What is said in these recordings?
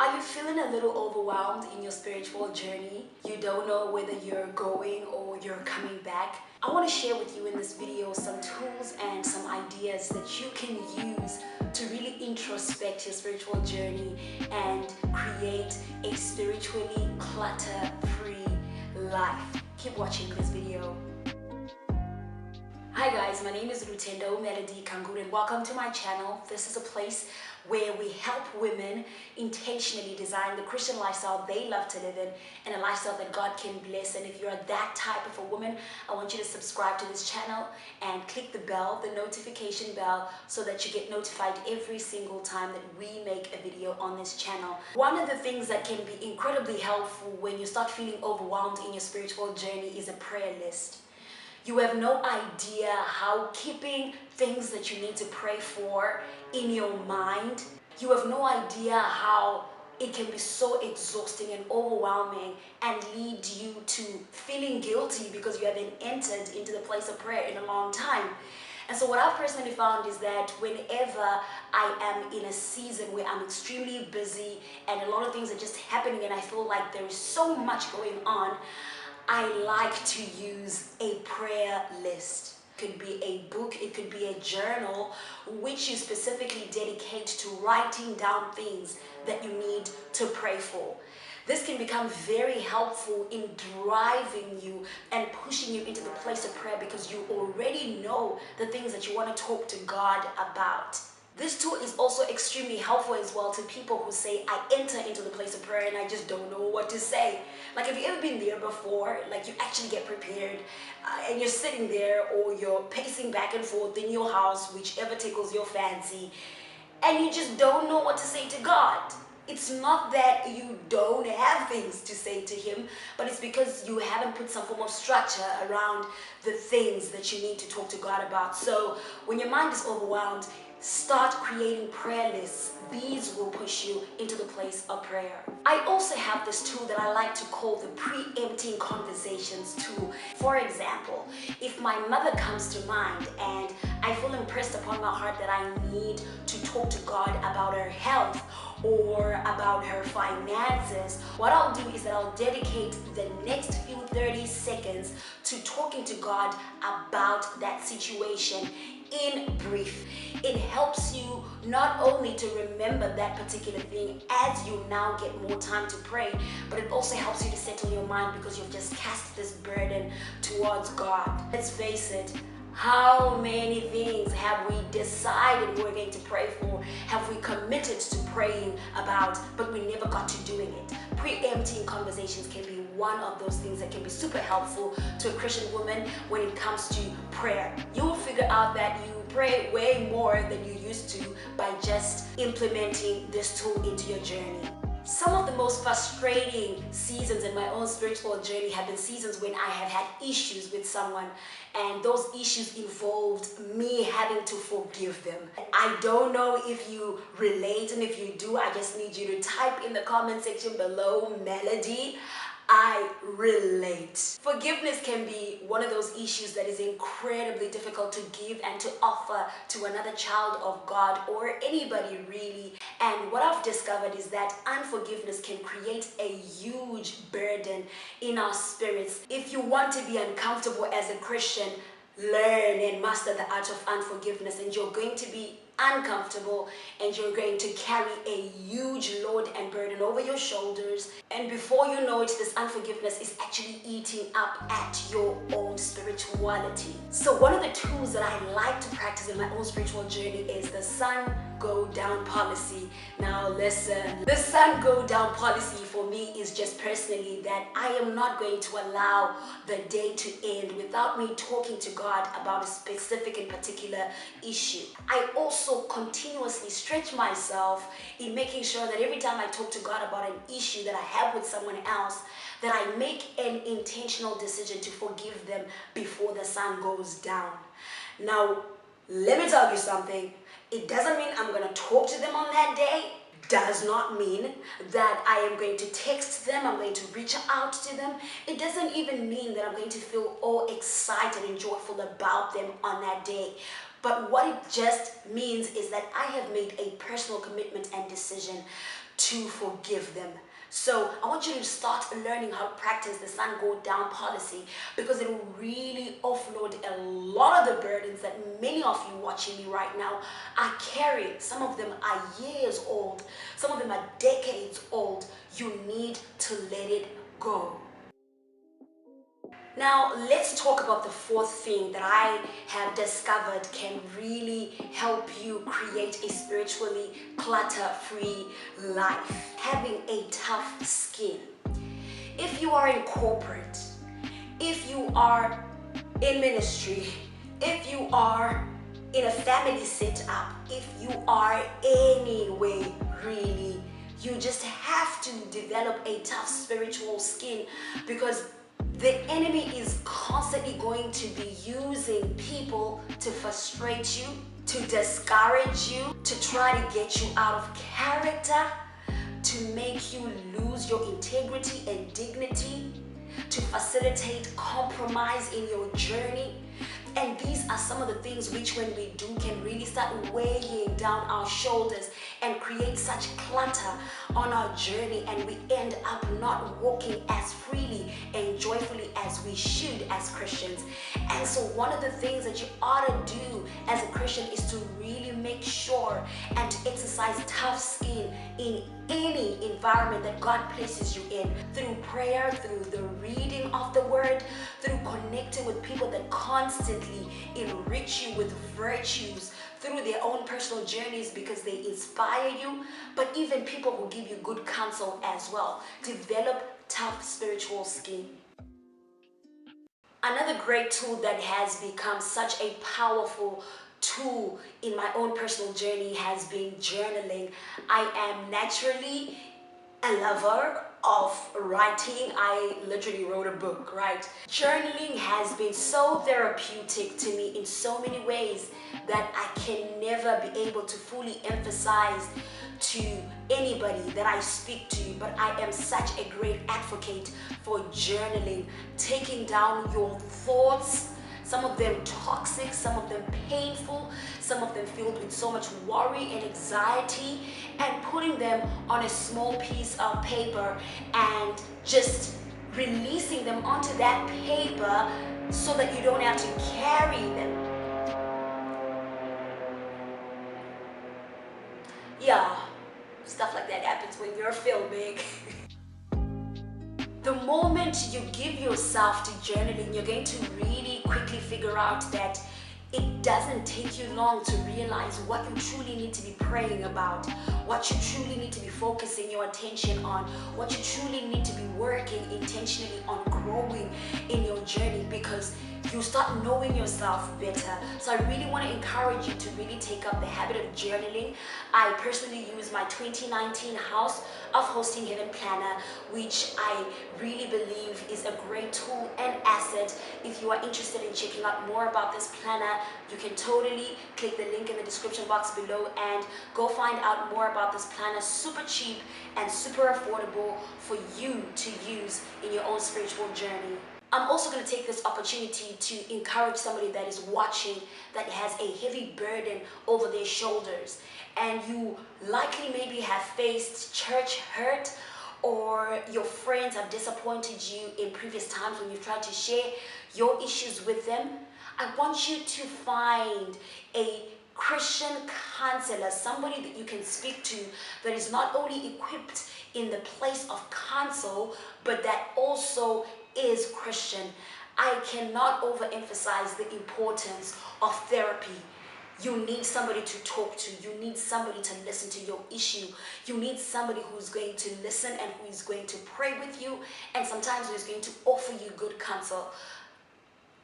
Are you feeling a little overwhelmed in your spiritual journey? You don't know whether you're going or you're coming back? I want to share with you in this video some tools and some ideas that you can use to really introspect your spiritual journey and create a spiritually clutter-free life. Keep watching this video. Hi guys, my name is Lutendo Melody Kanguru and welcome to my channel. This is a place where we help women intentionally design the Christian lifestyle they love to live in and a lifestyle that God can bless. And if you're that type of a woman, I want you to subscribe to this channel and click the bell, the notification bell, so that you get notified every single time that we make a video on this channel. One of the things that can be incredibly helpful when you start feeling overwhelmed in your spiritual journey is a prayer list. You have no idea how keeping things that you need to pray for in your mind, you have no idea how it can be so exhausting and overwhelming and lead you to feeling guilty because you haven't entered into the place of prayer in a long time. And so what I've personally found is that whenever I am in a season where I'm extremely busy and a lot of things are just happening and I feel like there is so much going on, I like to use a prayer list. It could be a book, it could be a journal, which you specifically dedicate to writing down things that you need to pray for. This can become very helpful in driving you and pushing you into the place of prayer because you already know the things that you want to talk to God about. This tool is also extremely helpful as well to people who say, I enter into the place of prayer and I just don't know what to say. Like, have you ever been there before? Like, you actually get prepared and you're sitting there or you're pacing back and forth in your house, whichever tickles your fancy, and you just don't know what to say to God. It's not that you don't have things to say to Him, but it's because you haven't put some form of structure around the things that you need to talk to God about. So when your mind is overwhelmed, start creating prayer lists. These will push you into the place of prayer. I also have this tool that I like to call the Pre-empting Conversations tool. For example, if my mother comes to mind and I feel impressed upon my heart that I need to talk to God about her health or about her finances, what I'll do is that I'll dedicate the next few 30 seconds to talking to God about that situation in brief. It helps you not only to remember that particular thing as you now get more time to pray, but it also helps you to settle your mind because you've just cast this burden towards God. Let's face it, how many things have we decided we're going to pray for? Have we committed to praying about, but we never got to doing it? Pre-empting conversations can be one of those things that can be super helpful to a Christian woman when it comes to prayer. You will figure out that you pray way more than you used to by just implementing this tool into your journey. Some of the most frustrating seasons in my own spiritual journey have been seasons when I have had issues with someone, and those issues involved me having to forgive them. I don't know if you relate, and if you do, I just need you to type in the comment section below, Melody, I relate. Forgiveness can be one of those issues that is incredibly difficult to give and to offer to another child of God or anybody really. And what I've discovered is that unforgiveness can create a huge burden in our spirits. If you want to be uncomfortable as a Christian, learn and master the art of unforgiveness, and you're going to be uncomfortable and you're going to carry a huge load and burden over your shoulders, and before you know it, this unforgiveness is actually eating up at your own spirituality. So one of the tools that I like to practice in my own spiritual journey is the sun go down policy. Now listen, the sun go down policy for me is just personally that I am not going to allow the day to end without me talking to God about a specific and particular issue. I also continuously stretch myself in making sure that every time I talk to God about an issue that I have with someone else, that I make an intentional decision to forgive them before the sun goes down. Now, let me tell you something. It doesn't mean I'm going to talk to them on that day. Does not mean that I am going to text them, I'm going to reach out to them. It doesn't even mean that I'm going to feel all excited and joyful about them on that day. But what it just means is that I have made a personal commitment and decision to forgive them. So I want you to start learning how to practice the sun go down policy, because it will really offload a lot of the burdens that many of you watching me right now are carrying. Some of them are years old, some of them are decades old. You need to let it go. Now, let's talk about the fourth thing that I have discovered can really help you create a spiritually clutter-free life. Having a tough skin. If you are in corporate, if you are in ministry, if you are in a family setup, if you are anywhere really, you just have to develop a tough spiritual skin, because the enemy is constantly going to be using people to frustrate you, to discourage you, to try to get you out of character, to make you lose your integrity and dignity, to facilitate compromise in your journey. And these are some of the things which, when we do, can really start weighing down our shoulders and create such clutter on our journey, and we end up not walking as freely and joyfully as we should as Christians. And so one of the things that you ought to do as a Christian is to really make sure and to exercise tough skin in any environment that God places you in, through prayer, through the reading of the word, through connecting with people that constantly enrich you with virtues, through their own personal journeys because they inspire you, but even people who give you good counsel as well. Develop tough spiritual skin. Another great tool that has become such a powerful tool in my own personal journey has been journaling. I am naturally a lover of writing. I literally wrote a book, right? Journaling has been so therapeutic to me in so many ways that I can never be able to fully emphasize to anybody that I speak to, but I am such a great advocate for journaling, taking down your thoughts, some of them toxic, some of them painful, some of them filled with so much worry and anxiety, and putting them on a small piece of paper and just releasing them onto that paper so that you don't have to carry them. Yeah, stuff like that happens when you're filming. The moment you give yourself to journaling, you're going to really quickly figure out that it doesn't take you long to realize what you truly need to be praying about, what you truly need to be focusing your attention on, what you truly need to be working intentionally on growing in your journey, because you start knowing yourself better. So I really want to encourage you to really take up the habit of journaling. I personally use my 2019 House of Hosting Heaven Planner, which I really believe is a great tool and asset. If you are interested in checking out more about this planner, you can totally click the link in the description box below and go find out more about this planner. Super cheap and super affordable for you to use in your own spiritual journey. I'm also going to take this opportunity to encourage somebody that is watching that has a heavy burden over their shoulders, and you likely maybe have faced church hurt, or your friends have disappointed you in previous times when you've tried to share your issues with them. I want you to find a Christian counselor, somebody that you can speak to that is not only equipped in the place of counsel, but that also is Christian. I cannot overemphasize the importance of therapy. You need somebody to talk to. You need somebody to listen to your issue. You need somebody who's going to listen and who is going to pray with you, and sometimes who is going to offer you good counsel.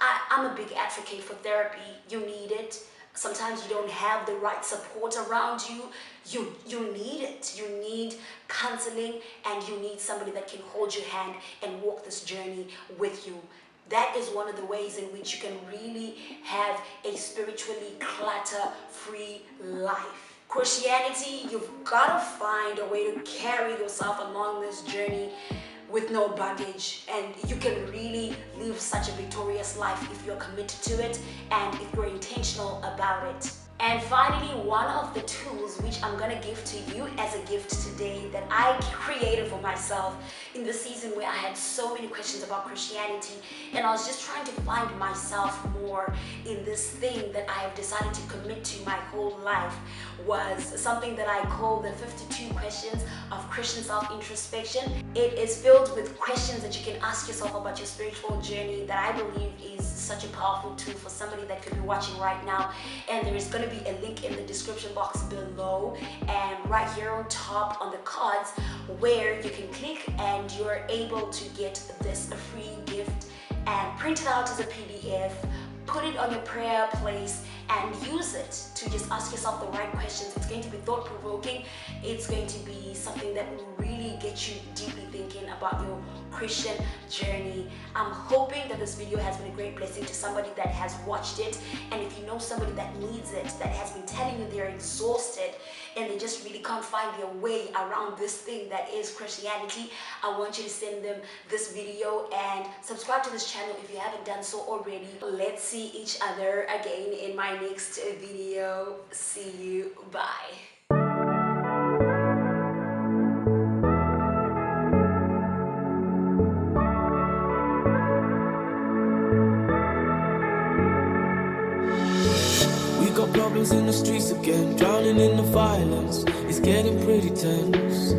I'm a big advocate for therapy. You need it. Sometimes you don't have the right support around you. You need it. You need counseling, and you need somebody that can hold your hand and walk this journey with you. That is one of the ways in which you can really have a spiritually clutter-free life. Christianity, you've got to find a way to carry yourself along this journey with no baggage, and you can really live such a victorious life if you're committed to it and if you're intentional about it. And finally, one of the tools which I'm gonna give to you as a gift today that I created for myself in the season where I had so many questions about Christianity, and I was just trying to find myself more in this thing that I have decided to commit to my whole life, was something that I call the 52 questions of Christian self-introspection. It is filled with questions that you can ask yourself about your spiritual journey that I believe is such a powerful tool for somebody that could be watching right now. And there is going to be a link in the description box below and right here on top on the cards where you can click and you're able to get this free gift and print it out as a PDF, put it on your prayer place and use it to just ask yourself the right questions. It's going to be thought-provoking. It's going to be something that will really get you deeply thinking about your Christian journey. I'm hoping that this video has been a great blessing to somebody that has watched it. And if you know somebody that needs it, that has been telling you they're exhausted and they just really can't find their way around this thing that is Christianity, I want you to send them this video and subscribe to this channel if you haven't done so already. Let's see each other again in my next video. See you. Bye. Got problems in the streets again, drowning in the violence. It's getting pretty tense.